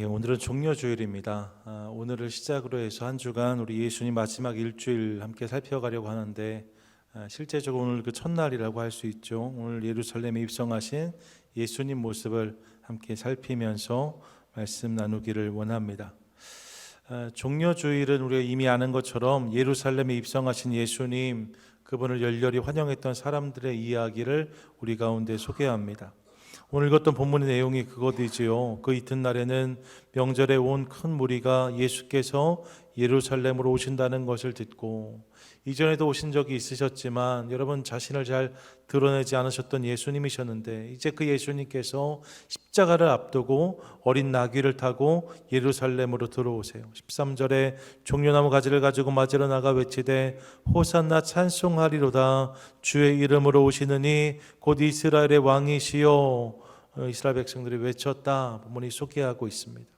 오늘은 종려주일입니다. 오늘을 시작으로 해서 한 주간 우리 예수님 마지막 일주일 함께 살펴가려고 하는데, 실제적으로 오늘 그 첫날이라고 할 수 있죠. 오늘 예루살렘에 입성하신 예수님 모습을 함께 살피면서 말씀 나누기를 원합니다. 종려주일은 우리가 이미 아는 것처럼 예루살렘에 입성하신 예수님, 그분을 열렬히 환영했던 사람들의 이야기를 우리 가운데 소개합니다. 오늘 읽었던 본문의 내용이 그것이지요. 그 이튿날에는 명절에 온 큰 무리가 예수께서 예루살렘으로 오신다는 것을 듣고, 이전에도 오신 적이 있으셨지만 여러분 자신을 잘 드러내지 않으셨던 예수님이셨는데, 이제 그 예수님께서 십자가를 앞두고 어린 나귀를 타고 예루살렘으로 들어오세요. 13절에 종려나무 가지를 가지고 맞으러 나가 외치되 호산나 찬송하리로다, 주의 이름으로 오시느니 곧 이스라엘의 왕이시요, 이스라엘 백성들이 외쳤다. 본문이 소개하고 있습니다.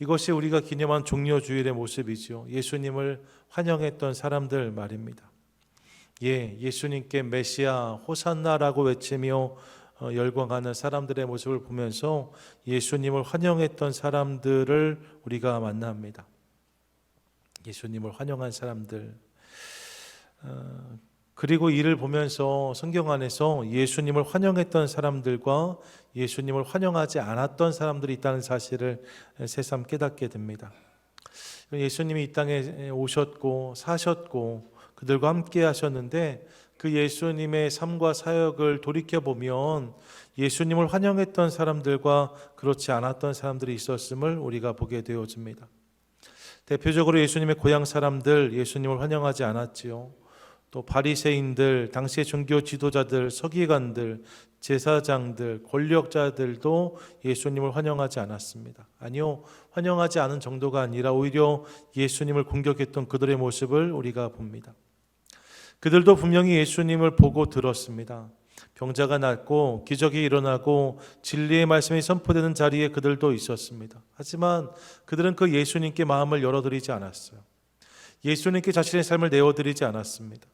이것이 우리가 기념한 종려주일의 모습이죠. 예수님을 환영했던 사람들 말입니다. 예수님께 메시아 호산나라고 외치며 열광하는 사람들의 모습을 보면서 예수님을 환영했던 사람들을 우리가 만납니다. 예수님을 환영한 사람들, 그리고 이를 보면서 성경 안에서 예수님을 환영했던 사람들과 예수님을 환영하지 않았던 사람들이 있다는 사실을 새삼 깨닫게 됩니다. 예수님이 이 땅에 오셨고 사셨고 그들과 함께 하셨는데, 그 예수님의 삶과 사역을 돌이켜보면 예수님을 환영했던 사람들과 그렇지 않았던 사람들이 있었음을 우리가 보게 되어집니다. 대표적으로 예수님의 고향 사람들 예수님을 환영하지 않았지요. 또 바리새인들, 당시의 종교 지도자들, 서기관들, 제사장들, 권력자들도 예수님을 환영하지 않았습니다. 아니요, 환영하지 않은 정도가 아니라 오히려 예수님을 공격했던 그들의 모습을 우리가 봅니다. 그들도 분명히 예수님을 보고 들었습니다. 병자가 낫고 기적이 일어나고 진리의 말씀이 선포되는 자리에 그들도 있었습니다. 하지만 그들은 그 예수님께 마음을 열어드리지 않았어요. 예수님께 자신의 삶을 내어드리지 않았습니다.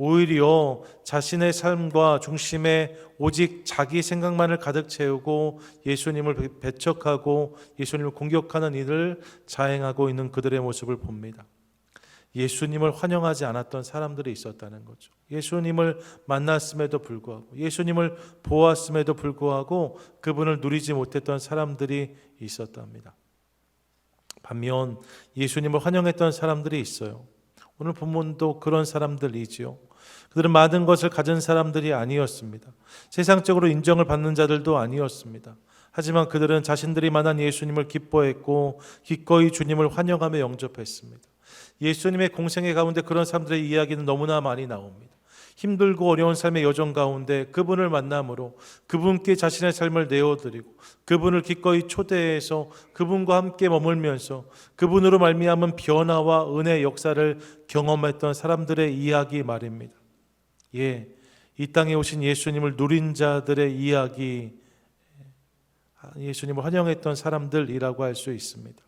오히려 자신의 삶과 중심에 오직 자기 생각만을 가득 채우고 예수님을 배척하고 예수님을 공격하는 일을 자행하고 있는 그들의 모습을 봅니다. 예수님을 환영하지 않았던 사람들이 있었다는 거죠. 예수님을 만났음에도 불구하고, 예수님을 보았음에도 불구하고 그분을 누리지 못했던 사람들이 있었답니다. 반면 예수님을 환영했던 사람들이 있어요. 오늘 본문도 그런 사람들이지요. 그들은 많은 것을 가진 사람들이 아니었습니다. 세상적으로 인정을 받는 자들도 아니었습니다. 하지만 그들은 자신들이 만난 예수님을 기뻐했고 기꺼이 주님을 환영하며 영접했습니다. 예수님의 공생애 가운데 그런 사람들의 이야기는 너무나 많이 나옵니다. 힘들고 어려운 삶의 여정 가운데 그분을 만남으로 그분께 자신의 삶을 내어드리고 그분을 기꺼이 초대해서 그분과 함께 머물면서 그분으로 말미암은 변화와 은혜의 역사를 경험했던 사람들의 이야기 말입니다. 이 땅에 오신 예수님을 누린 자들의 이야기, 예수님을 환영했던 사람들이라고 할 수 있습니다.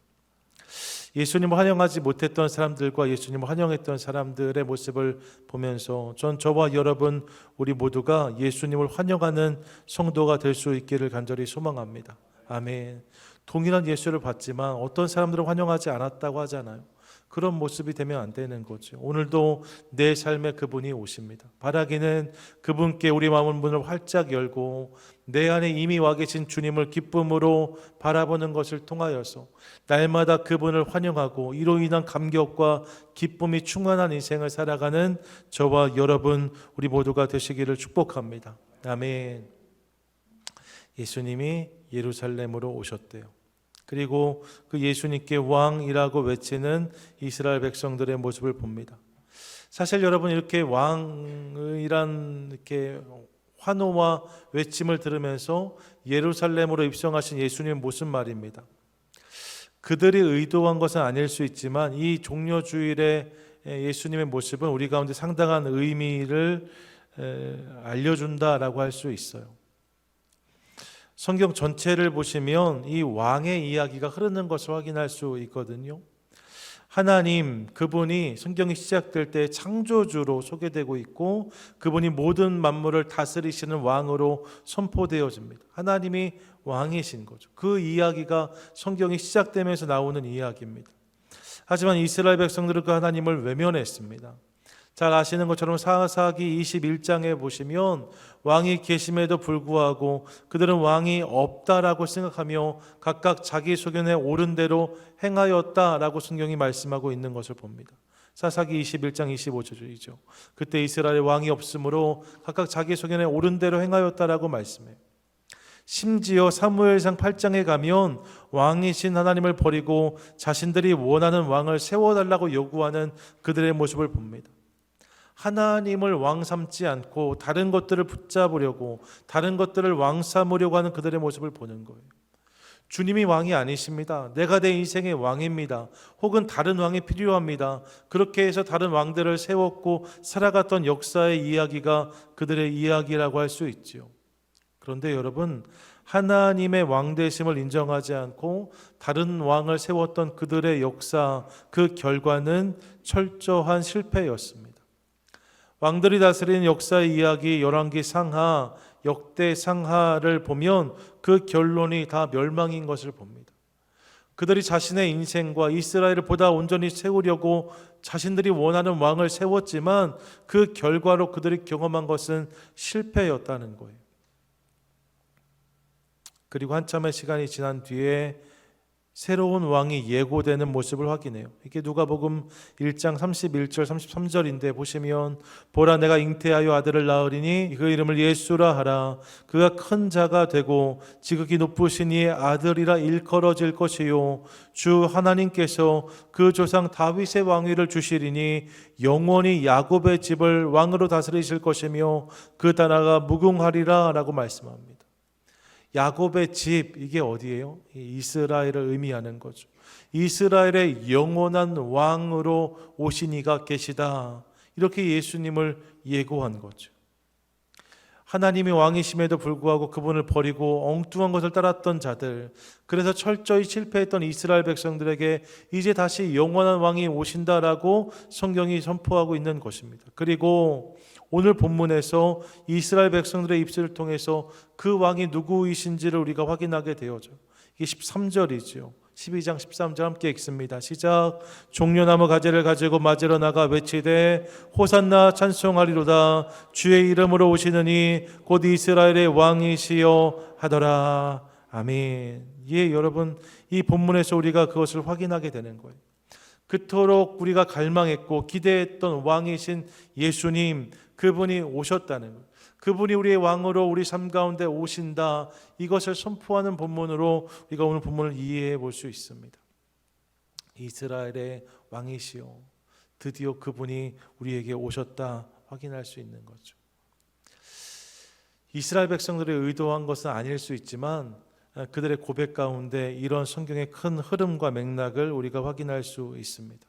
예수님을 환영하지 못했던 사람들과 예수님을 환영했던 사람들의 모습을 보면서 저와 여러분 우리 모두가 예수님을 환영하는 성도가 될 수 있기를 간절히 소망합니다. 아멘. 동일한 예수를 받지만 어떤 사람들은 환영하지 않았다고 하잖아요. 그런 모습이 되면 안 되는 거죠. 오늘도 내 삶에 그분이 오십니다. 바라기는 그분께 우리 마음의 문을 활짝 열고 내 안에 이미 와 계신 주님을 기쁨으로 바라보는 것을 통하여서 날마다 그분을 환영하고 이로 인한 감격과 기쁨이 충만한 인생을 살아가는 저와 여러분 우리 모두가 되시기를 축복합니다. 아멘. 예수님이 예루살렘으로 오셨대요. 그리고 그 예수님께 왕이라고 외치는 이스라엘 백성들의 모습을 봅니다. 사실 여러분, 이렇게 왕이란 이렇게 환호와 외침을 들으면서 예루살렘으로 입성하신 예수님의 모습 말입니다. 그들이 의도한 것은 아닐 수 있지만 이 종려주일의 예수님의 모습은 우리 가운데 상당한 의미를 알려준다라고 할 수 있어요. 성경 전체를 보시면 이 왕의 이야기가 흐르는 것을 확인할 수 있거든요. 하나님, 그분이 성경이 시작될 때 창조주로 소개되고 있고 그분이 모든 만물을 다스리시는 왕으로 선포되어집니다. 하나님이 왕이신 거죠. 그 이야기가 성경이 시작되면서 나오는 이야기입니다. 하지만 이스라엘 백성들은 그 하나님을 외면했습니다. 잘 아시는 것처럼 사사기 21장에 보시면 왕이 계심에도 불구하고 그들은 왕이 없다라고 생각하며 각각 자기 소견에 옳은 대로 행하였다라고 성경이 말씀하고 있는 것을 봅니다. 사사기 21장 25절이죠. 그때 이스라엘에 왕이 없으므로 각각 자기 소견에 옳은 대로 행하였다라고 말씀해요. 심지어 사무엘상 8장에 가면 왕이신 하나님을 버리고 자신들이 원하는 왕을 세워달라고 요구하는 그들의 모습을 봅니다. 하나님을 왕 삼지 않고 다른 것들을 붙잡으려고, 다른 것들을 왕 삼으려고 하는 그들의 모습을 보는 거예요. 주님이 왕이 아니십니다. 내가 내 인생의 왕입니다. 혹은 다른 왕이 필요합니다. 그렇게 해서 다른 왕들을 세웠고 살아갔던 역사의 이야기가 그들의 이야기라고 할 수 있지요. 그런데 여러분, 하나님의 왕되심을 인정하지 않고 다른 왕을 세웠던 그들의 역사, 그 결과는 철저한 실패였습니다. 왕들이 다스리는 역사의 이야기, 열왕기 상하, 역대 상하를 보면 그 결론이 다 멸망인 것을 봅니다. 그들이 자신의 인생과 이스라엘을 보다 온전히 세우려고 자신들이 원하는 왕을 세웠지만 그 결과로 그들이 경험한 것은 실패였다는 거예요. 그리고 한참의 시간이 지난 뒤에 새로운 왕이 예고되는 모습을 확인해요. 이게 누가복음 1장 31절 33절인데 보시면 보라 내가 잉태하여 아들을 낳으리니 그 이름을 예수라 하라. 그가 큰 자가 되고 지극히 높으신 이의 아들이라 일컬어질 것이요 주 하나님께서 그 조상 다윗의 왕위를 주시리니 영원히 야곱의 집을 왕으로 다스리실 것이며 그 나라가 무궁하리라 라고 말씀합니다. 야곱의 집, 이게 어디예요? 이스라엘을 의미하는 거죠. 이스라엘의 영원한 왕으로 오신 이가 계시다. 이렇게 예수님을 예고한 거죠. 하나님이 왕이심에도 불구하고 그분을 버리고 엉뚱한 것을 따랐던 자들, 그래서 철저히 실패했던 이스라엘 백성들에게 이제 다시 영원한 왕이 오신다라고 성경이 선포하고 있는 것입니다. 그리고 오늘 본문에서 이스라엘 백성들의 입술을 통해서 그 왕이 누구이신지를 우리가 확인하게 되어져. 이게 13절이죠. 12장 13절 함께 읽습니다. 시작. 종려나무 가지를 가지고 맞으러 나가 외치되 호산나 찬송하리로다. 주의 이름으로 오시느니 곧 이스라엘의 왕이시여 하더라. 아멘. 예, 여러분, 이 본문에서 우리가 그것을 확인하게 되는 거예요. 그토록 우리가 갈망했고 기대했던 왕이신 예수님, 그분이 오셨다는 것, 그분이 우리의 왕으로 우리 삶 가운데 오신다, 이것을 선포하는 본문으로 우리가 오늘 본문을 이해해 볼 수 있습니다. 이스라엘의 왕이시여, 드디어 그분이 우리에게 오셨다 확인할 수 있는 거죠. 이스라엘 백성들이 의도한 것은 아닐 수 있지만 그들의 고백 가운데 이런 성경의 큰 흐름과 맥락을 우리가 확인할 수 있습니다.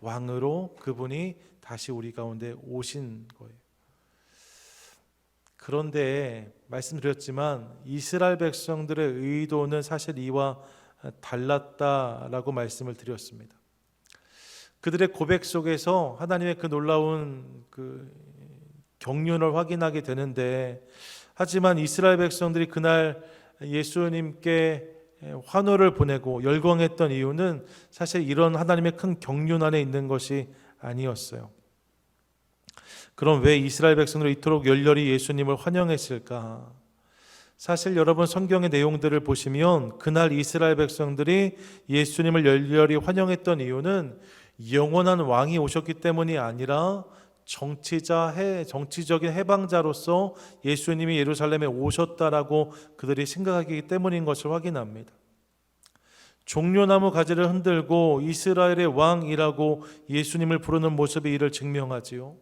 왕으로 그분이 다시 우리 가운데 오신 거예요. 그런데 말씀드렸지만 이스라엘 백성들의 의도는 사실 이와 달랐다라고 말씀을 드렸습니다. 그들의 고백 속에서 하나님의 그 놀라운 그 경륜을 확인하게 되는데, 하지만 이스라엘 백성들이 그날 예수님께 환호를 보내고 열광했던 이유는 사실 이런 하나님의 큰 경륜 안에 있는 것이 아니었어요. 그럼 왜 이스라엘 백성들이 이토록 열렬히 예수님을 환영했을까? 사실 여러분, 성경의 내용들을 보시면 그날 이스라엘 백성들이 예수님을 열렬히 환영했던 이유는 영원한 왕이 오셨기 때문이 아니라 정치적인 해방자로서 예수님이 예루살렘에 오셨다라고 그들이 생각하기 때문인 것을 확인합니다. 종려나무 가지를 흔들고 이스라엘의 왕이라고 예수님을 부르는 모습이 이를 증명하지요.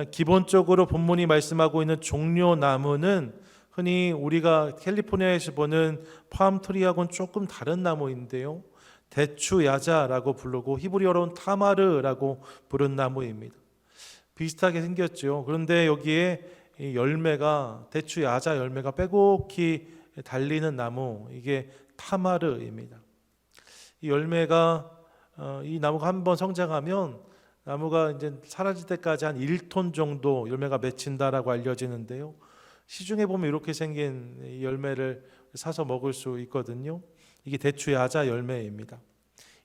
기본적으로 본문이 말씀하고 있는 종려나무는 흔히 우리가 캘리포니아에서 보는 팜트리하고는 조금 다른 나무인데요, 대추야자라고 부르고 히브리어로는 타마르라고 부른 나무입니다. 비슷하게 생겼죠. 그런데 여기에 열매가, 대추야자 열매가 빼곡히 달리는 나무, 이게 타마르입니다. 이 열매가 이 나무가 한번 성장하면 나무가 이제 사라질 때까지 한 1톤 정도 열매가 맺힌다라고 알려지는데요. 시중에 보면 이렇게 생긴 이 열매를 사서 먹을 수 있거든요. 이게 대추 야자 열매입니다.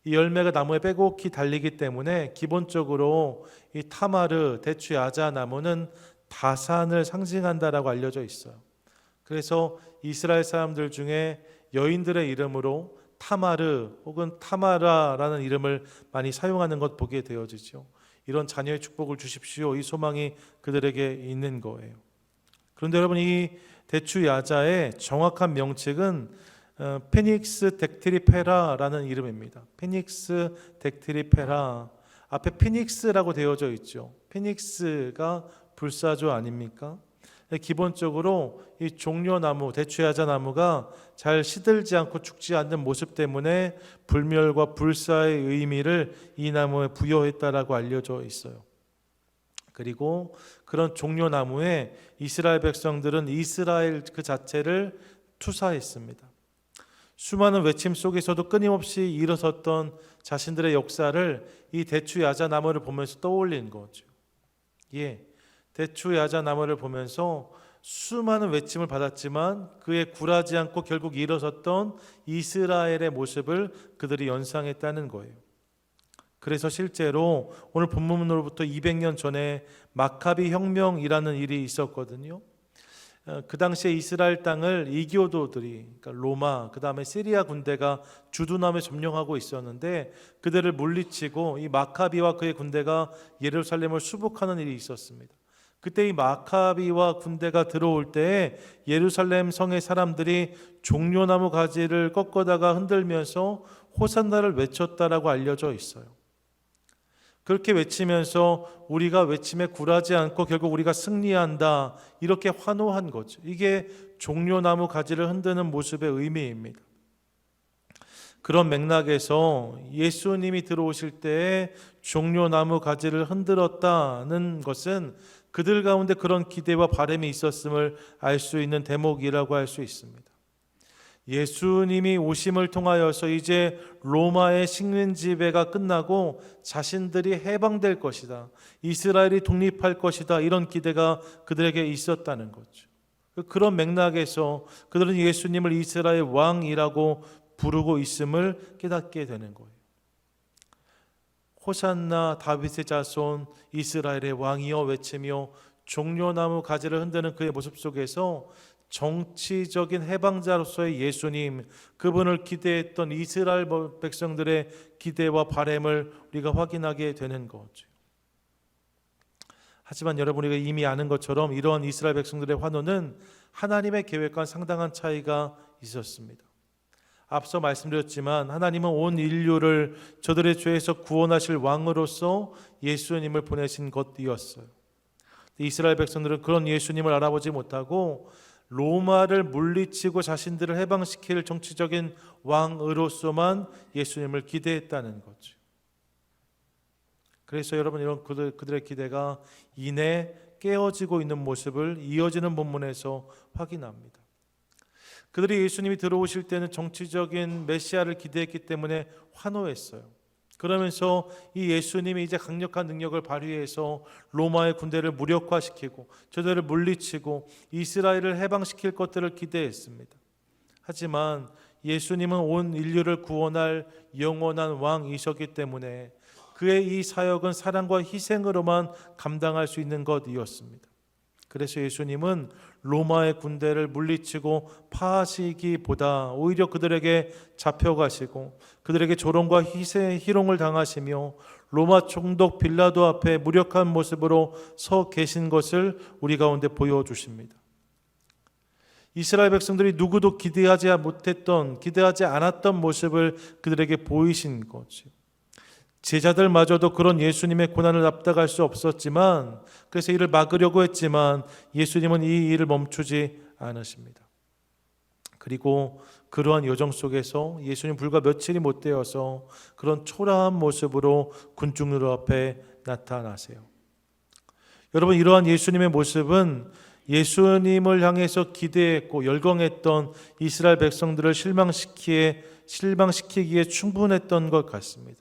이 열매가 나무에 빼곡히 달리기 때문에 기본적으로 이 타마르 대추 야자 나무는 다산을 상징한다라고 알려져 있어요. 그래서 이스라엘 사람들 중에 여인들의 이름으로 타마르 혹은 타마라라는 이름을 많이 사용하는 것 보게 되어지죠. 이런 자녀의 축복을 주십시오. 이 소망이 그들에게 있는 거예요. 그런데 여러분, 이 대추 야자의 정확한 명칭은 페닉스 덱트리페라라는 이름입니다. 페닉스 덱트리페라. 앞에 피닉스라고 되어져 있죠. 피닉스가 불사조 아닙니까? 기본적으로 이 종려나무, 대추야자 나무가 잘 시들지 않고 죽지 않는 모습 때문에 불멸과 불사의 의미를 이 나무에 부여했다라고 알려져 있어요. 그리고 그런 종려나무에 이스라엘 백성들은 이스라엘 그 자체를 투사했습니다. 수많은 외침 속에서도 끊임없이 일어섰던 자신들의 역사를 이 대추야자 나무를 보면서 떠올린 거죠. 대추야자 나무를 보면서 수많은 외침을 받았지만 그에 굴하지 않고 결국 일어섰던 이스라엘의 모습을 그들이 연상했다는 거예요. 그래서 실제로 오늘 본문으로부터 200년 전에 마카비 혁명이라는 일이 있었거든요. 그 당시에 이스라엘 땅을 이교도들이, 그러니까 로마, 그 다음에 시리아 군대가 주둔함에 점령하고 있었는데 그들을 물리치고 이 마카비와 그의 군대가 예루살렘을 수복하는 일이 있었습니다. 그때 이 마카비와 군대가 들어올 때 예루살렘 성의 사람들이 종려나무 가지를 꺾어다가 흔들면서 호산나를 외쳤다라고 알려져 있어요. 그렇게 외치면서 우리가 외침에 굴하지 않고 결국 우리가 승리한다, 이렇게 환호한 거죠. 이게 종려나무 가지를 흔드는 모습의 의미입니다. 그런 맥락에서 예수님이 들어오실 때 종려나무 가지를 흔들었다는 것은 그들 가운데 그런 기대와 바람이 있었음을 알 수 있는 대목이라고 할 수 있습니다. 예수님이 오심을 통하여서 이제 로마의 식민 지배가 끝나고 자신들이 해방될 것이다, 이스라엘이 독립할 것이다, 이런 기대가 그들에게 있었다는 거죠. 그런 맥락에서 그들은 예수님을 이스라엘 왕이라고 부르고 있음을 깨닫게 되는 거예요. 호산나 다윗의 자손 이스라엘의 왕이여 외치며 종려나무 가지를 흔드는 그의 모습 속에서 정치적인 해방자로서의 예수님, 그분을 기대했던 이스라엘 백성들의 기대와 바람을 우리가 확인하게 되는 거죠. 하지만 여러분, 우리가 이미 아는 것처럼 이러한 이스라엘 백성들의 환호는 하나님의 계획과는 상당한 차이가 있었습니다. 앞서 말씀드렸지만 하나님은 온 인류를 저들의 죄에서 구원하실 왕으로서 예수님을 보내신 것이었어요. 이스라엘 백성들은 그런 예수님을 알아보지 못하고 로마를 물리치고 자신들을 해방시킬 정치적인 왕으로서만 예수님을 기대했다는 거죠. 그래서 여러분, 이런 그들의 기대가 이내 깨어지고 있는 모습을 이어지는 본문에서 확인합니다. 그들이 예수님이 들어오실 때는 정치적인 메시아를 기대했기 때문에 환호했어요. 그러면서 이 예수님이 이제 강력한 능력을 발휘해서 로마의 군대를 무력화시키고 저들을 물리치고 이스라엘을 해방시킬 것들을 기대했습니다. 하지만 예수님은 온 인류를 구원할 영원한 왕이셨기 때문에 그의 이 사역은 사랑과 희생으로만 감당할 수 있는 것이었습니다. 그래서 예수님은 로마의 군대를 물리치고 파하시기보다 오히려 그들에게 잡혀가시고 그들에게 조롱과 희롱을 당하시며 로마 총독 빌라도 앞에 무력한 모습으로 서 계신 것을 우리 가운데 보여주십니다. 이스라엘 백성들이 누구도 기대하지 않았던 모습을 그들에게 보이신 거죠. 제자들마저도 그런 예수님의 고난을 납득할 수 없었지만, 그래서 이를 막으려고 했지만 예수님은 이 일을 멈추지 않으십니다. 그리고 그러한 여정 속에서 예수님 불과 며칠이 못 되어서 그런 초라한 모습으로 군중들 앞에 나타나세요. 여러분, 이러한 예수님의 모습은 예수님을 향해서 기대했고 열광했던 이스라엘 백성들을 실망시키기에 충분했던 것 같습니다.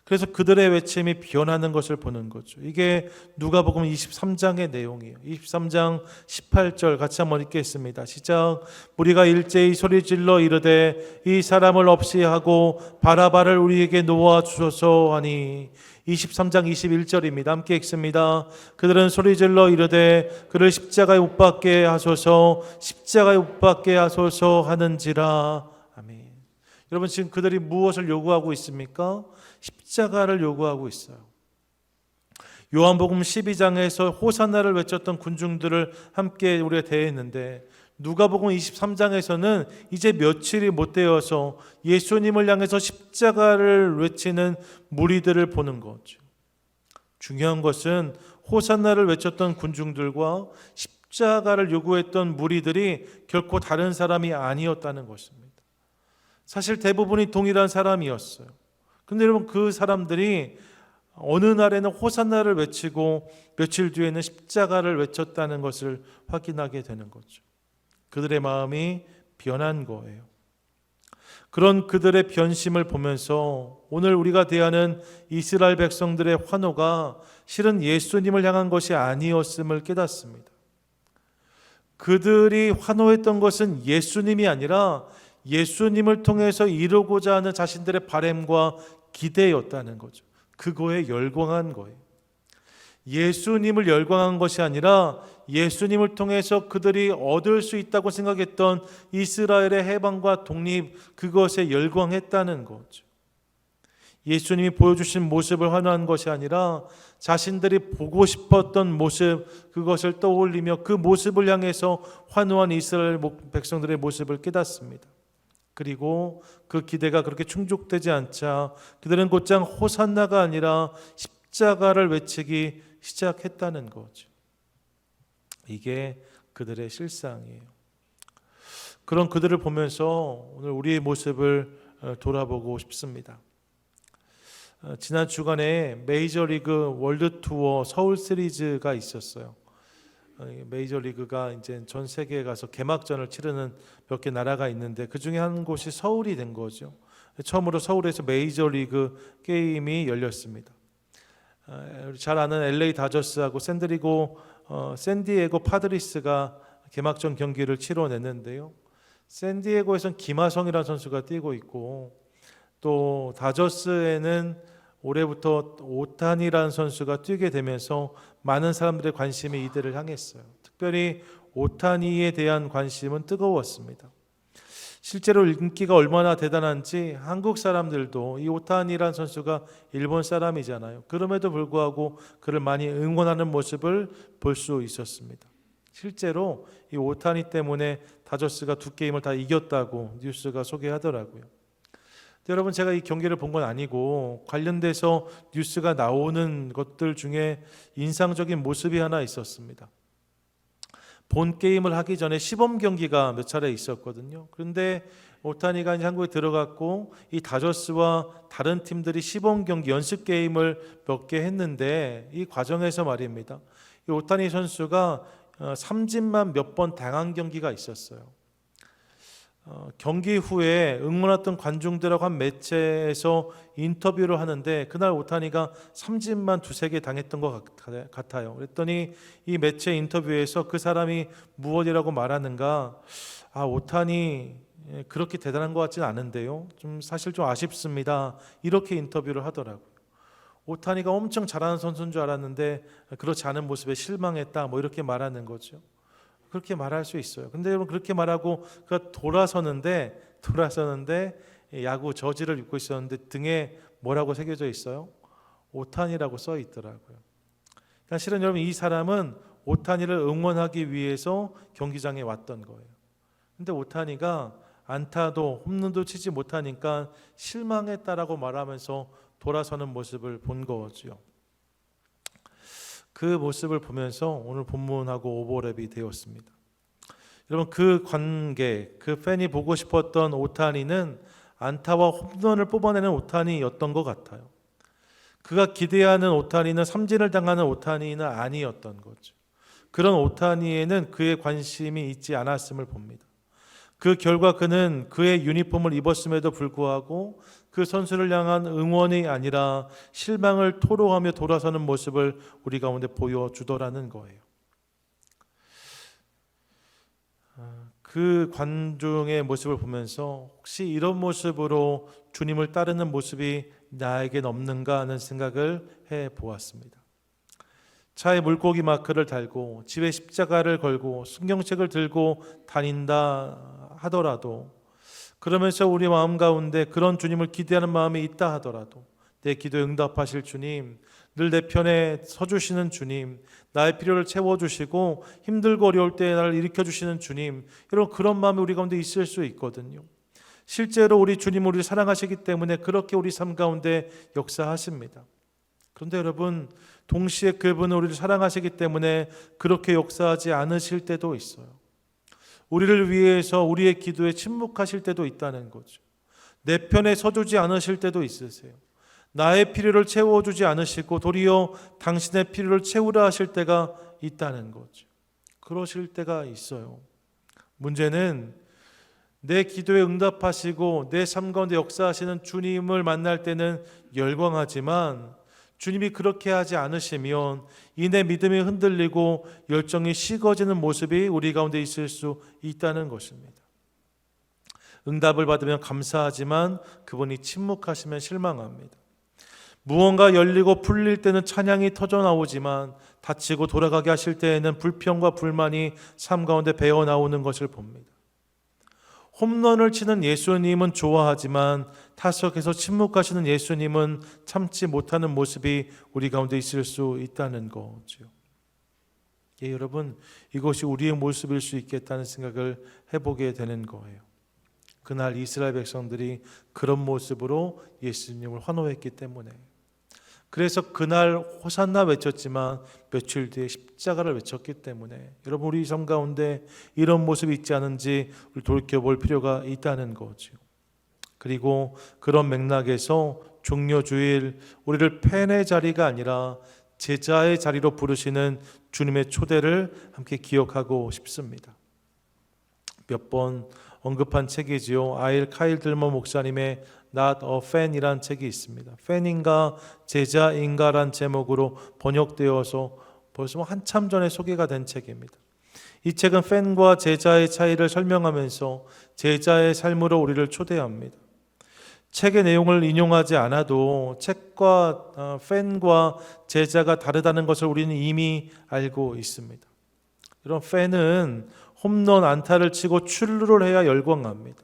그래서 그들의 외침이 변하는 것을 보는 거죠. 이게 누가복음 23장의 내용이에요. 23장 18절 같이 한번 읽겠습니다. 시작. 무리가 일제히 소리질러 이르되 이 사람을 없이 하고 바라바를 우리에게 놓아 주소서 하니. 23장 21절입니다. 함께 읽습니다. 그들은 소리질러 이르되 그를 십자가에 못 박게 하소서, 십자가에 못 박게 하소서 하는지라. 아멘. 여러분, 지금 그들이 무엇을 요구하고 있습니까? 십자가를 요구하고 있어요. 요한복음 12장에서 호산나를 외쳤던 군중들을 함께 우리가 대했는데, 누가복음 23장에서는 이제 며칠이 못 되어서 예수님을 향해서 십자가를 외치는 무리들을 보는 거죠. 중요한 것은 호산나를 외쳤던 군중들과 십자가를 요구했던 무리들이 결코 다른 사람이 아니었다는 것입니다. 사실 대부분이 동일한 사람이었어요. 근데 여러분, 그 사람들이 어느 날에는 호산나를 외치고 며칠 뒤에는 십자가를 외쳤다는 것을 확인하게 되는 거죠. 그들의 마음이 변한 거예요. 그런 그들의 변심을 보면서 오늘 우리가 대하는 이스라엘 백성들의 환호가 실은 예수님을 향한 것이 아니었음을 깨닫습니다. 그들이 환호했던 것은 예수님이 아니라 예수님을 통해서 이루고자 하는 자신들의 바램과 기대였다는 거죠. 그거에 열광한 거예요. 예수님을 열광한 것이 아니라 예수님을 통해서 그들이 얻을 수 있다고 생각했던 이스라엘의 해방과 독립, 그것에 열광했다는 거죠. 예수님이 보여주신 모습을 환호한 것이 아니라 자신들이 보고 싶었던 모습, 그것을 떠올리며 그 모습을 향해서 환호한 이스라엘 백성들의 모습을 깨닫습니다. 그리고 그 기대가 그렇게 충족되지 않자 그들은 곧장 호산나가 아니라 십자가를 외치기 시작했다는 거죠. 이게 그들의 실상이에요. 그런 그들을 보면서 오늘 우리의 모습을 돌아보고 싶습니다. 지난 주간에 메이저리그 월드 투어 서울 시리즈가 있었어요. 메이저리그가 이제 전 세계에 가서 개막전을 치르는 몇 개 나라가 있는데 그 중에 한 곳이 서울이 된 거죠. 처음으로 서울에서 메이저리그 게임이 열렸습니다. 잘 아는 LA 다저스하고 샌디에고 파드리스가 개막전 경기를 치러냈는데요. 샌디에고에서는 김하성이라는 선수가 뛰고 있고, 또 다저스에는 올해부터 오타니라는 선수가 뛰게 되면서 많은 사람들의 관심이 이들을 향했어요. 특별히 오타니에 대한 관심은 뜨거웠습니다. 실제로 인기가 얼마나 대단한지 한국 사람들도 이 오타니라는 선수가 일본 사람이잖아요. 그럼에도 불구하고 그를 많이 응원하는 모습을 볼 수 있었습니다. 실제로 이 오타니 때문에 다저스가 2게임을 다 이겼다고 뉴스가 소개하더라고요. 여러분, 제가 이 경기를 본 건 아니고 관련돼서 뉴스가 나오는 것들 중에 인상적인 모습이 하나 있었습니다. 본 게임을 하기 전에 시범 경기가 몇 차례 있었거든요. 그런데 오타니가 이제 한국에 들어갔고 이 다저스와 다른 팀들이 시범 경기, 연습 게임을 몇 개 했는데 이 과정에서 말입니다. 이 오타니 선수가 삼진만 몇 번 당한 경기가 있었어요. 경기 후에 응원했던 관중들하고 한 매체에서 인터뷰를 하는데 그날 오타니가 삼진만 2-3개 당했던 것 같아요. 그랬더니 이 매체 인터뷰에서 그 사람이 무엇이라고 말하는가, 오타니 그렇게 대단한 것 같지는 않은데요, 사실 좀 아쉽습니다, 이렇게 인터뷰를 하더라고요. 오타니가 엄청 잘하는 선수인 줄 알았는데 그렇지 않은 모습에 실망했다, 이렇게 말하는 거죠. 그렇게 말할 수 있어요. 근데 여러분, 그렇게 말하고 그가 돌아서는데 야구 저지를 입고 있었는데 등에 뭐라고 새겨져 있어요? 오타니라고 써 있더라고요. 그러니까 실은 여러분, 이 사람은 오타니를 응원하기 위해서 경기장에 왔던 거예요. 근데 오타니가 안타도 홈런도 치지 못하니까 실망했다라고 말하면서 돌아서는 모습을 본 거죠. 그 모습을 보면서 오늘 본문하고 오버랩이 되었습니다. 여러분, 그 관객, 그 팬이 보고 싶었던 오타니는 안타와 홈런을 뽑아내는 오타니였던 것 같아요. 그가 기대하는 오타니는 삼진을 당하는 오타니는 아니었던 거죠. 그런 오타니에는 그의 관심이 있지 않았음을 봅니다. 그 결과 그는 그의 유니폼을 입었음에도 불구하고 그 선수를 향한 응원이 아니라 실망을 토로하며 돌아서는 모습을 우리 가운데 보여주더라는 거예요. 그 관중의 모습을 보면서 혹시 이런 모습으로 주님을 따르는 모습이 나에겐 없는가 하는 생각을 해보았습니다. 차에 물고기 마크를 달고 집에 십자가를 걸고 성경책을 들고 다닌다 하더라도, 그러면서 우리 마음 가운데 그런 주님을 기대하는 마음이 있다 하더라도, 내 기도에 응답하실 주님, 늘 내 편에 서주시는 주님, 나의 필요를 채워주시고 힘들고 어려울 때 나를 일으켜주시는 주님, 이런 그런 마음이 우리 가운데 있을 수 있거든요. 실제로 우리 주님을 우리 사랑하시기 때문에 그렇게 우리 삶 가운데 역사하십니다. 그런데 여러분, 동시에 그분은 우리를 사랑하시기 때문에 그렇게 역사하지 않으실 때도 있어요. 우리를 위해서 우리의 기도에 침묵하실 때도 있다는 거죠. 내 편에 서주지 않으실 때도 있으세요. 나의 필요를 채워주지 않으시고 도리어 당신의 필요를 채우라 하실 때가 있다는 거죠. 그러실 때가 있어요. 문제는 내 기도에 응답하시고 내 삶 가운데 역사하시는 주님을 만날 때는 열광하지만, 주님이 그렇게 하지 않으시면 이 내 믿음이 흔들리고 열정이 식어지는 모습이 우리 가운데 있을 수 있다는 것입니다. 응답을 받으면 감사하지만 그분이 침묵하시면 실망합니다. 무언가 열리고 풀릴 때는 찬양이 터져 나오지만 다치고 돌아가게 하실 때에는 불평과 불만이 삶 가운데 배어 나오는 것을 봅니다. 홈런을 치는 예수님은 좋아하지만 타석에서 침묵하시는 예수님은 참지 못하는 모습이 우리 가운데 있을 수 있다는 거죠. 예, 여러분, 이것이 우리의 모습일 수 있겠다는 생각을 해보게 되는 거예요. 그날 이스라엘 백성들이 그런 모습으로 예수님을 환호했기 때문에, 그래서 그날 호산나 외쳤지만 며칠 뒤에 십자가를 외쳤기 때문에, 여러분, 우리 삶 가운데 이런 모습이 있지 않은지 우리 돌이켜볼 필요가 있다는 거죠. 그리고 그런 맥락에서 종려주일, 우리를 팬의 자리가 아니라 제자의 자리로 부르시는 주님의 초대를 함께 기억하고 싶습니다. 몇 번 언급한 책이지요. 아일 카일 들머 목사님의 Not a Fan이란 책이 있습니다. 팬인가 제자인가란 제목으로 번역되어서 벌써 한참 전에 소개가 된 책입니다. 이 책은 팬과 제자의 차이를 설명하면서 제자의 삶으로 우리를 초대합니다. 책의 내용을 인용하지 않아도 책과 팬과 제자가 다르다는 것을 우리는 이미 알고 있습니다. 이런 팬은 홈런 안타를 치고 출루를 해야 열광합니다.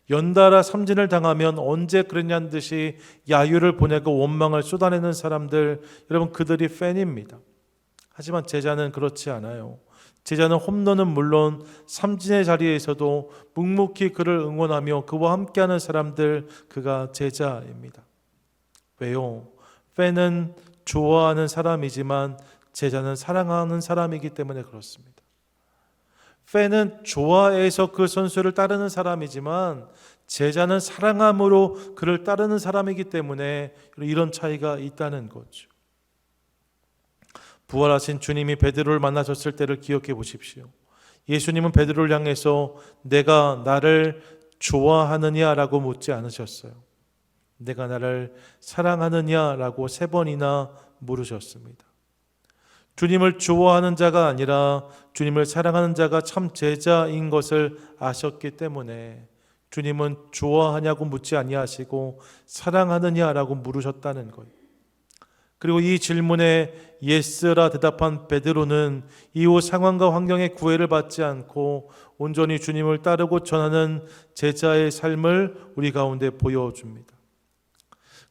연달아 삼진을 당하면 언제 그랬냐는 듯이 야유를 보내고 원망을 쏟아내는 사람들, 여러분, 그들이 팬입니다. 하지만 제자는 그렇지 않아요. 제자는 홈런은 물론 삼진의 자리에서도 묵묵히 그를 응원하며 그와 함께하는 사람들, 그가 제자입니다. 왜요? 팬은 좋아하는 사람이지만 제자는 사랑하는 사람이기 때문에 그렇습니다. 팬은 좋아해서 그 선수를 따르는 사람이지만 제자는 사랑함으로 그를 따르는 사람이기 때문에 이런 차이가 있다는 거죠. 부활하신 주님이 베드로를 만나셨을 때를 기억해 보십시오. 예수님은 베드로를 향해서 내가 나를 좋아하느냐라고 묻지 않으셨어요. 내가 나를 사랑하느냐라고 3번이나 물으셨습니다. 주님을 좋아하는 자가 아니라 주님을 사랑하는 자가 참 제자인 것을 아셨기 때문에 주님은 좋아하냐고 묻지 아니하시고 사랑하느냐라고 물으셨다는 거예요. 그리고 이 질문에 예스라 대답한 베드로는 이후 상황과 환경에 구애를 받지 않고 온전히 주님을 따르고 전하는 제자의 삶을 우리 가운데 보여줍니다.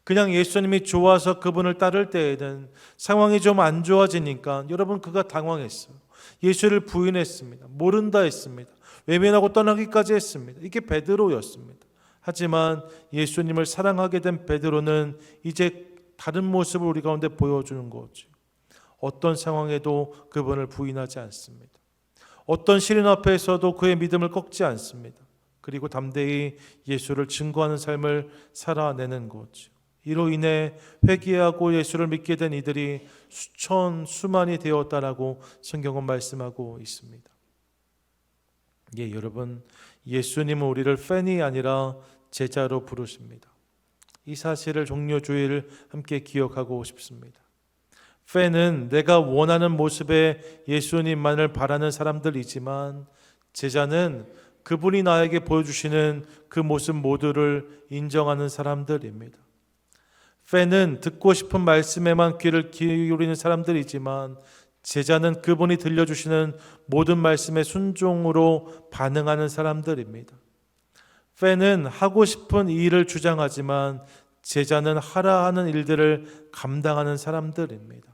그냥 예수님이 좋아서 그분을 따를 때에는 상황이 좀 안 좋아지니까 여러분, 그가 당황했어요. 예수를 부인했습니다. 모른다 했습니다. 외면하고 떠나기까지 했습니다. 이게 베드로였습니다. 하지만 예수님을 사랑하게 된 베드로는 이제 다른 모습을 우리 가운데 보여주는 거죠. 어떤 상황에도 그분을 부인하지 않습니다. 어떤 시련 앞에서도 그의 믿음을 꺾지 않습니다. 그리고 담대히 예수를 증거하는 삶을 살아내는 거죠. 이로 인해 회개하고 예수를 믿게 된 이들이 수만이 되었다라고 성경은 말씀하고 있습니다. 예, 여러분, 예수님은 우리를 팬이 아니라 제자로 부르십니다. 이 사실을 종려 주일 함께 기억하고 싶습니다. 팬은 내가 원하는 모습의 예수님만을 바라는 사람들이지만, 제자는 그분이 나에게 보여주시는 그 모습 모두를 인정하는 사람들입니다. 팬은 듣고 싶은 말씀에만 귀를 기울이는 사람들이지만, 제자는 그분이 들려주시는 모든 말씀에 순종으로 반응하는 사람들입니다. 팬은 하고 싶은 일을 주장하지만, 제자는 하라 하는 일들을 감당하는 사람들입니다.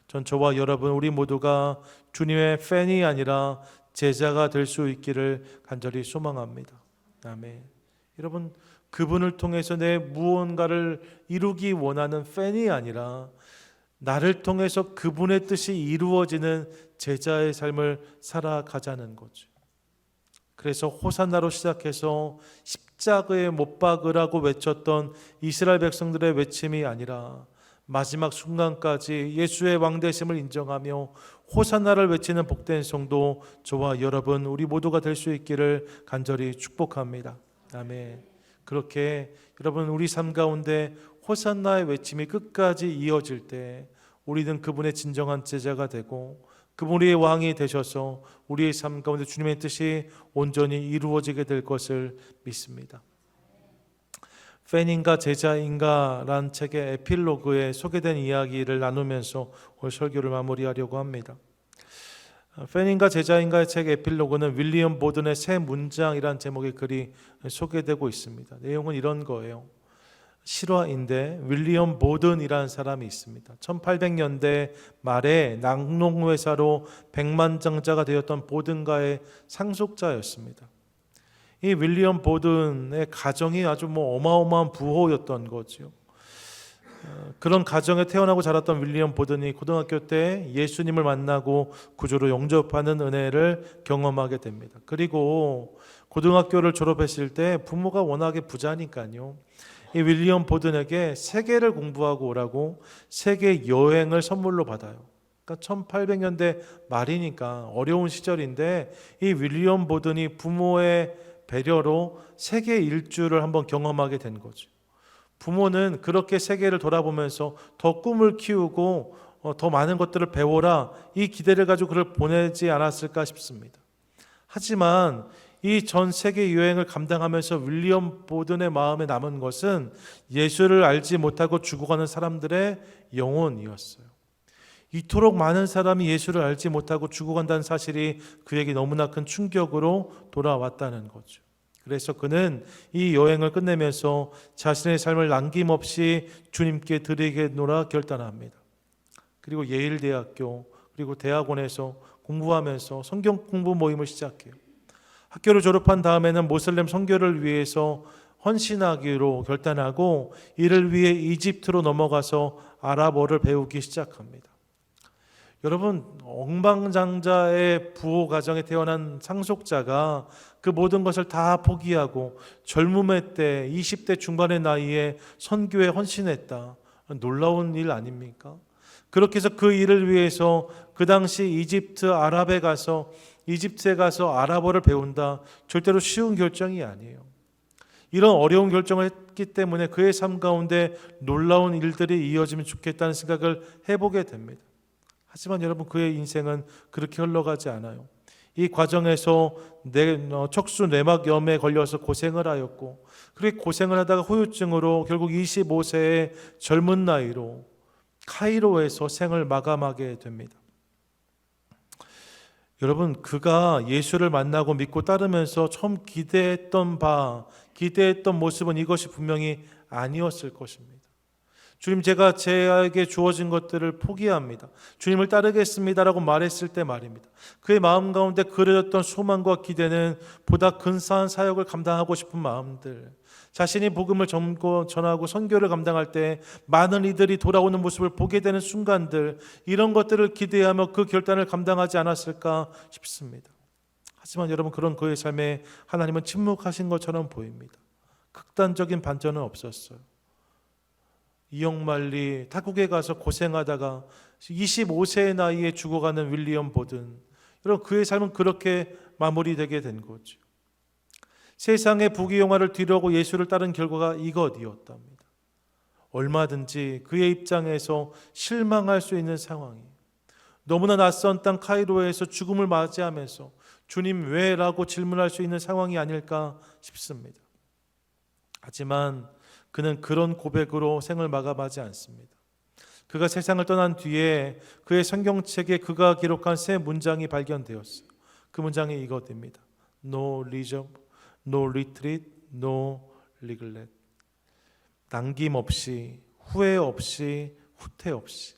전 저와 여러분 우리 모두가 주님의 팬이 아니라 제자가 될 수 있기를 간절히 소망합니다. 아멘. 여러분, 그분을 통해서 내 무언가를 이루기 원하는 팬이 아니라 나를 통해서 그분의 뜻이 이루어지는 제자의 삶을 살아가자는 거죠. 그래서 호산나로 시작해서 십자가에 못 박으라고 외쳤던 이스라엘 백성들의 외침이 아니라 마지막 순간까지 예수의 왕되심을 인정하며 호산나를 외치는 복된 성도 저와 여러분 우리 모두가 될 수 있기를 간절히 축복합니다. 아멘. 그렇게 여러분 우리 삶 가운데 호산나의 외침이 끝까지 이어질 때 우리는 그분의 진정한 제자가 되고 그분의 왕이 되셔서 우리의 삶 가운데 주님의 뜻이 온전히 이루어지게 될 것을 믿습니다. 팬인가 제자인가 란 책의 에필로그에 소개된 이야기를 나누면서 오늘 설교를 마무리하려고 합니다. 팬인가 제자인가의 책 에필로그는 윌리엄 보든의 새 문장이란 제목의 글이 소개되고 있습니다. 내용은 이런 거예요. 실화인데 윌리엄 보든이라는 사람이 있습니다. 1800년대 말에 낙농회사로 백만장자가 되었던 보든가의 상속자였습니다. 이 윌리엄 보든의 가정이 아주 어마어마한 부호였던 거죠. 그런 가정에 태어나고 자랐던 윌리엄 보든이 고등학교 때 예수님을 만나고 구주로 영접하는 은혜를 경험하게 됩니다. 그리고 고등학교를 졸업했을 때 부모가 워낙에 부자니까요. 이 윌리엄 보든에게 세계를 공부하고 오라고 세계 여행을 선물로 받아요. 그러니까 1800년대 말이니까 어려운 시절인데 이 윌리엄 보든이 부모의 배려로 세계 일주를 한번 경험하게 된 거죠. 부모는 그렇게 세계를 돌아보면서 더 꿈을 키우고 더 많은 것들을 배워라 이 기대를 가지고 그를 보내지 않았을까 싶습니다. 하지만 이 전 세계 여행을 감당하면서 윌리엄 보든의 마음에 남은 것은 예수를 알지 못하고 죽어가는 사람들의 영혼이었어요. 이토록 많은 사람이 예수를 알지 못하고 죽어간다는 사실이 그에게 너무나 큰 충격으로 돌아왔다는 거죠. 그래서 그는 이 여행을 끝내면서 자신의 삶을 남김없이 주님께 드리겠노라 결단합니다. 그리고 예일대학교 그리고 대학원에서 공부하면서 성경 공부 모임을 시작해요. 학교를 졸업한 다음에는 모슬렘 선교를 위해서 헌신하기로 결단하고 이를 위해 이집트로 넘어가서 아랍어를 배우기 시작합니다. 여러분, 억만장자의 부호 가정에 태어난 상속자가 그 모든 것을 다 포기하고 젊음의 때 20대 중반의 나이에 선교에 헌신했다. 놀라운 일 아닙니까? 그렇게 해서 그 일을 위해서 그 당시 이집트에 가서 아랍어를 배운다. 절대로 쉬운 결정이 아니에요. 이런 어려운 결정을 했기 때문에 그의 삶 가운데 놀라운 일들이 이어지면 좋겠다는 생각을 해보게 됩니다. 하지만 여러분 그의 인생은 그렇게 흘러가지 않아요. 이 과정에서 척수 뇌막염에 걸려서 고생을 하였고 그렇게 고생을 하다가 후유증으로 결국 25세의 젊은 나이로 카이로에서 생을 마감하게 됩니다. 여러분 그가 예수를 만나고 믿고 따르면서 처음 기대했던 모습은 이것이 분명히 아니었을 것입니다. 주님 제가 제게 주어진 것들을 포기합니다. 주님을 따르겠습니다라고 말했을 때 말입니다. 그의 마음 가운데 그려졌던 소망과 기대는 보다 근사한 사역을 감당하고 싶은 마음들, 자신이 복음을 전하고 선교를 감당할 때 많은 이들이 돌아오는 모습을 보게 되는 순간들, 이런 것들을 기대하며 그 결단을 감당하지 않았을까 싶습니다. 하지만 여러분 그런 그의 삶에 하나님은 침묵하신 것처럼 보입니다. 극단적인 반전은 없었어요. 이역만리 타국에 가서 고생하다가 25세의 나이에 죽어가는 윌리엄 보든, 여러분 그의 삶은 그렇게 마무리되게 된 거죠. 세상의 부귀영화를 뒤로하고 예수를 따른 결과가 이것이었답니다. 얼마든지 그의 입장에서 실망할 수 있는 상황이, 너무나 낯선 땅 카이로에서 죽음을 맞이하면서 주님 왜? 라고 질문할 수 있는 상황이 아닐까 싶습니다. 하지만 그는 그런 고백으로 생을 마감하지 않습니다. 그가 세상을 떠난 뒤에 그의 성경책에 그가 기록한 세 문장이 발견되었어요. 그 문장이 이것입니다. No reserve, no retreat, no regret. 남김없이, 후회 없이, 후퇴 없이.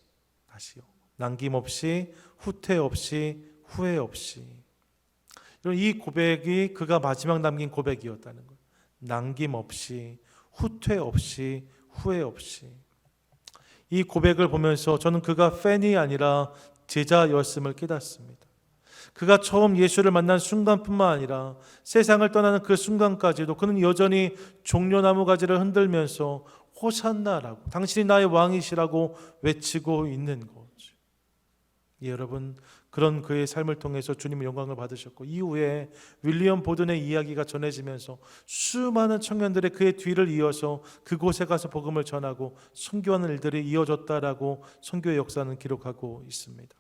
다시요. 남김없이, 후퇴 없이, 후회 없이. 이 고백이 그가 마지막 남긴 고백이었다는 거예요. 남김없이, 후퇴 없이, 후회 없이. 이 고백을 보면서 저는 그가 팬이 아니라 제자였음을 깨닫습니다. 그가 처음 예수를 만난 순간뿐만 아니라 세상을 떠나는 그 순간까지도 그는 여전히 종려나무 가지를 흔들면서 호산나라고, 당신이 나의 왕이시라고 외치고 있는 거죠. 예, 여러분, 그런 그의 삶을 통해서 주님의 영광을 받으셨고, 이후에 윌리엄 보든의 이야기가 전해지면서 수많은 청년들의 그의 뒤를 이어서 그곳에 가서 복음을 전하고 선교하는 일들이 이어졌다라고 선교의 역사는 기록하고 있습니다.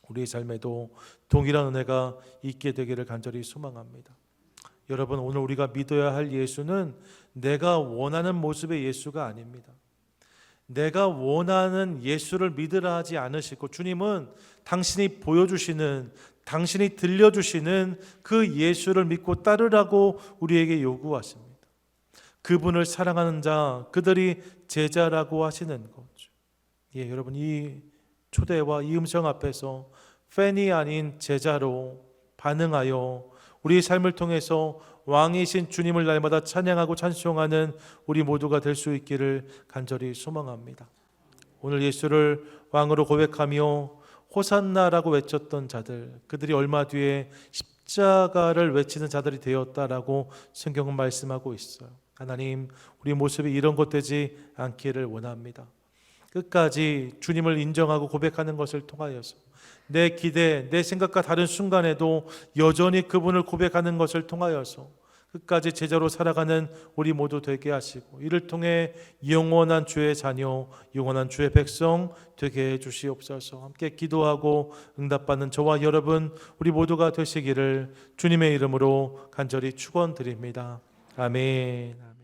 우리의 삶에도 동일한 은혜가 있게 되기를 간절히 소망합니다. 여러분, 오늘 우리가 믿어야 할 예수는 내가 원하는 모습의 예수가 아닙니다. 내가 원하는 예수를 믿으라 하지 않으시고, 주님은 당신이 보여주시는, 당신이 들려주시는 그 예수를 믿고 따르라고 우리에게 요구하십니다. 그분을 사랑하는 자, 그들이 제자라고 하시는 거죠. 예, 여러분, 이 초대와 이 음성 앞에서 팬이 아닌 제자로 반응하여 우리의 삶을 통해서 왕이신 주님을 날마다 찬양하고 찬송하는 우리 모두가 될 수 있기를 간절히 소망합니다. 오늘 예수를 왕으로 고백하며 호산나라고 외쳤던 자들, 그들이 얼마 뒤에 십자가를 외치는 자들이 되었다라고 성경은 말씀하고 있어요. 하나님, 우리 모습이 이런 것 되지 않기를 원합니다. 끝까지 주님을 인정하고 고백하는 것을 통하여서 내 기대, 내 생각과 다른 순간에도 여전히 그분을 고백하는 것을 통하여서 끝까지 제자로 살아가는 우리 모두 되게 하시고, 이를 통해 영원한 주의 자녀, 영원한 주의 백성 되게 해 주시옵소서. 함께 기도하고 응답받는 저와 여러분 우리 모두가 되시기를 주님의 이름으로 간절히 축원드립니다. 아멘.